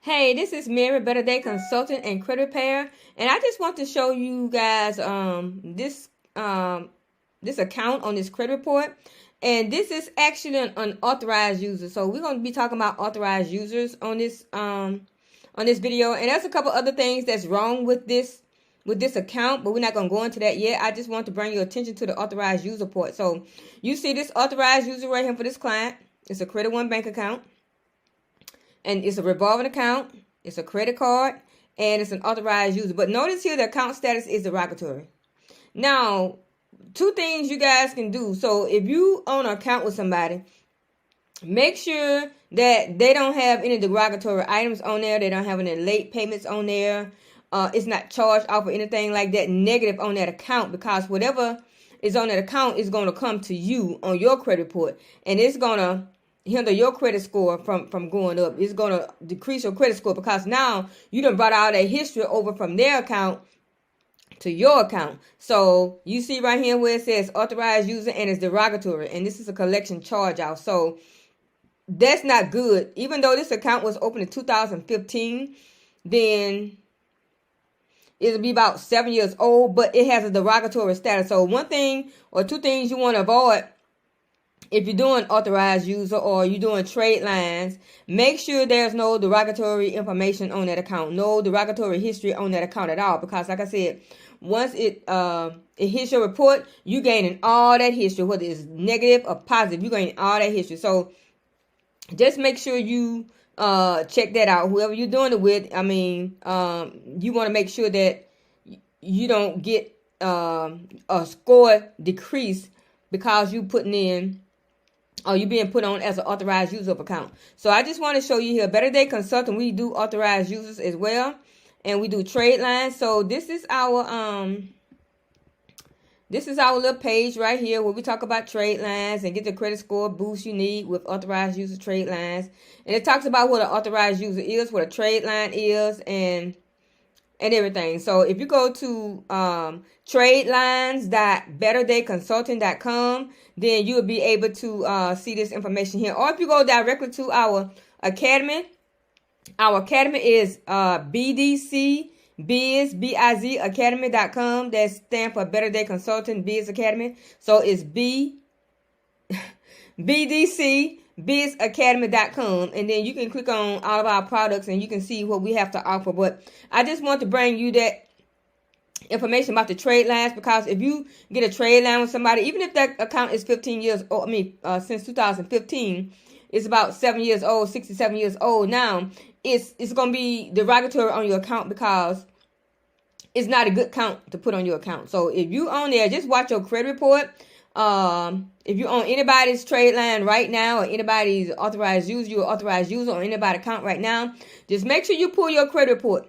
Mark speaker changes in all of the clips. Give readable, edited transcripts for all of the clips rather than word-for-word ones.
Speaker 1: Hey, this is Mary, Better Day Consultant and Credit Repair, and I just want to show you guys this account on this credit report, and this is actually an authorized user. So we're going to be talking about authorized users on this video, and there's a couple other things that's wrong with this account, but we're not going to go into that yet. I just want to bring your attention to the authorized user report. So you see this authorized user right here for this client. It's a Credit One bank account. And it's a revolving account, it's a credit card, and it's an authorized user. But notice here the account status is derogatory. Now, two things you guys can do. So if you own an account with somebody, make sure that they don't have any derogatory items on there. They don't have any late payments on there. It's not charged off or anything like that negative on that account, because whatever is on that account is going to come to you on your credit report, and it's going to hinder your credit score from going up. It's going to decrease your credit score, because now you done brought all that history over from their account to your account. So you see right here where it says authorized user and it's derogatory, and this is a collection charge out. So that's not good. Even though this account was opened in 2015, then it'll be about 7 years old, but it has a derogatory status. So one thing or two things you want to avoid if you're doing authorized user or you're doing trade lines, make sure there's no derogatory information on that account, no derogatory history on that account at all. Because like I said, once it hits your report, you gaining all that history, whether it's negative or positive, you gaining all that history. So just make sure you check that out. Whoever you're doing it with, I mean, you want to make sure that you don't get a score decrease because you putting in, or you being put on as an authorized user account. So I just want to show you here, Better Day Consulting, we do authorized users as well, and we do trade lines. So this is our little page right here where we talk about trade lines and get the credit score boost you need with authorized user trade lines. And it talks about what an authorized user is, what a trade line is, and everything. So if you go to tradelines.betterdayconsulting.com, then you'll be able to see this information here. Or if you go directly to our academy is BDC Biz Academy.com. That stands for Better Day Consulting Biz Academy. So it's BDC bizacademy.com, and then you can click on all of our products and you can see what we have to offer. But I just want to bring you that information about the trade lines, because if you get a trade line with somebody, even if that account is 15 years old, since 2015, it's about 7 years old, 67 years old now, it's going to be derogatory on your account, because it's not a good account to put on your account. So if you on there, just watch your credit report. If you own anybody's trade line right now, or anybody's authorized user, you're authorized user on anybody's account right now, just make sure you pull your credit report.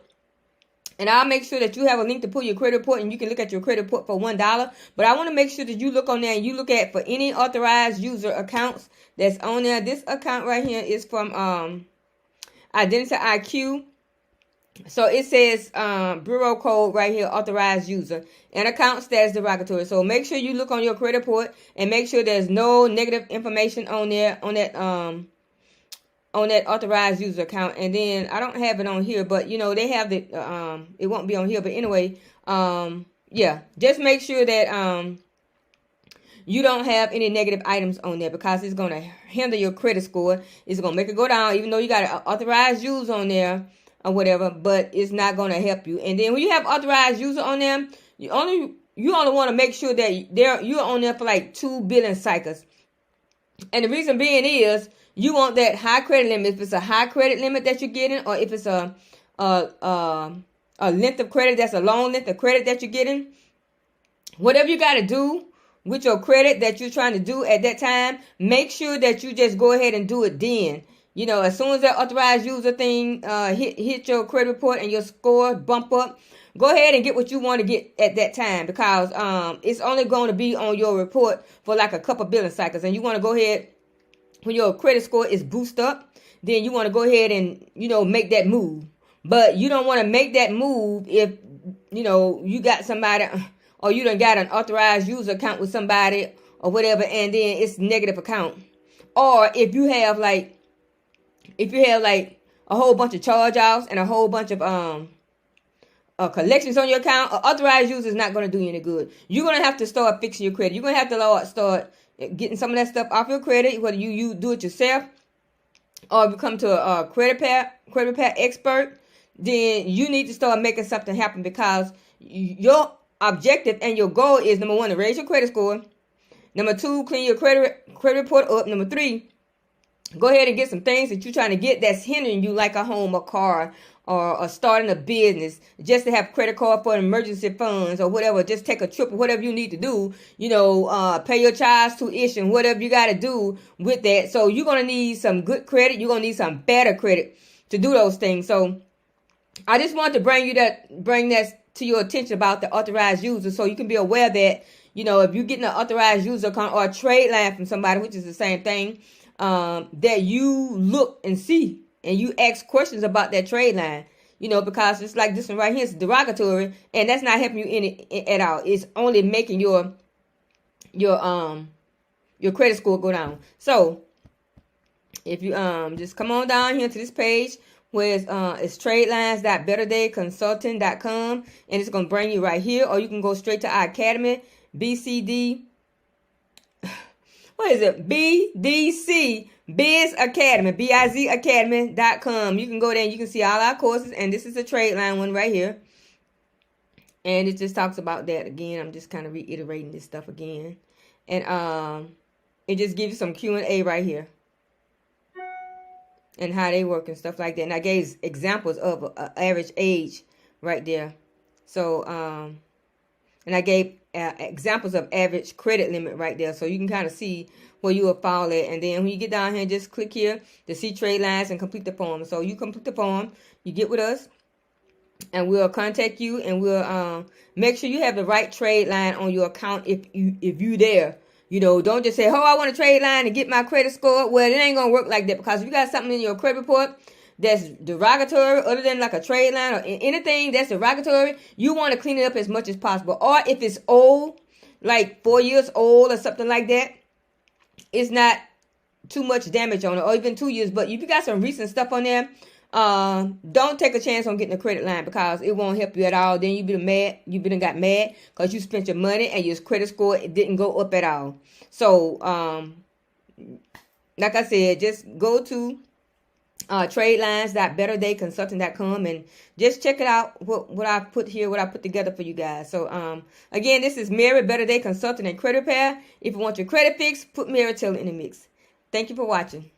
Speaker 1: And I'll make sure that you have a link to pull your credit report, and you can look at your credit report for $1. But I want to make sure that you look on there and you look at for any authorized user accounts that's on there. This account right here is from Identity IQ. So it says bureau code right here, authorized user, and account status derogatory. So make sure you look on your credit report and make sure there's no negative information on there on that authorized user account. And then I don't have it on here, but you know they have the it won't be on here. But anyway, yeah, just make sure that you don't have any negative items on there, because it's gonna hinder your credit score. It's gonna make it go down, even though you got an authorized user on there or whatever, but it's not going to help you. And then when you have authorized user on them, you only want to make sure that you're on there for like 2 billing cycles. And the reason being is you want that high credit limit. If it's a high credit limit that you're getting, or if it's a length of credit that's a long length of credit that you're getting, whatever you got to do with your credit that you're trying to do at that time, make sure that you just go ahead and do it then. You know, as soon as that authorized user thing hit your credit report and your score bump up, go ahead and get what you want to get at that time, because it's only going to be on your report for like a couple billing cycles. And you want to go ahead, when your credit score is boosted up, then you want to go ahead and, you know, make that move. But you don't want to make that move if, you know, you got somebody, or you done got an authorized user account with somebody or whatever, and then it's negative account. Or if you have like a whole bunch of charge-offs and a whole bunch of collections on your account, an authorized user is not going to do you any good. You're going to have to start fixing your credit. You're going to have to start getting some of that stuff off your credit, whether you do it yourself or if you come to a credit repair expert. Then you need to start making something happen, because your objective and your goal is, number one, to raise your credit score. Number two, clean your credit report up. Number three, go ahead and get some things that you're trying to get that's hindering you, like a home, a car, or starting a business, just to have credit card for emergency funds or whatever. Just take a trip or whatever you need to do, pay your child's tuition, whatever you got to do with that. So you're going to need some good credit. You're going to need some better credit to do those things. So I just wanted to bring that to your attention about the authorized user, so you can be aware that, if you're getting an authorized user account or a trade line from somebody, which is the same thing, that you look and see and you ask questions about that trade line, because it's like this one right here is derogatory, and that's not helping you at all. It's only making your credit score go down. So if you just come on down here to this page where it's tradelines.betterdayconsulting.com, and it's going to bring you right here, or you can go straight to our academy, BDC Biz Academy, BIZ Academy.com. You can go there and you can see all our courses, and this is a trade line one right here. And it just talks about that again. I'm just kind of reiterating this stuff again. And it just gives you some Q&A right here, and how they work and stuff like that. And I gave examples of average age right there. So, and I gave examples of average credit limit right there. So you can kind of see where you will fall at. And then when you get down here, just click here to see trade lines and complete the form. So you complete the form, you get with us, and we'll contact you, and we'll make sure you have the right trade line on your account if you there. Don't just say, oh, I want a trade line to get my credit score. Well, it ain't going to work like that, because if you got something in your credit report that's derogatory, other than like a trade line or anything that's derogatory, you want to clean it up as much as possible. Or if it's old, like 4 years old or something like that, it's not too much damage on it, or even 2 years. But if you got some recent stuff on there, don't take a chance on getting a credit line, because it won't help you at all. Then you got mad because you spent your money and your credit score, it didn't go up at all. So like I said, just go to tradelines.betterdayconsulting.com and just check it out, what I put here, what I put together for you guys. So again, this is Mary, Better Day Consulting and Credit Repair. If you want your credit fixed, put Mary Taylor in the mix. Thank you for watching.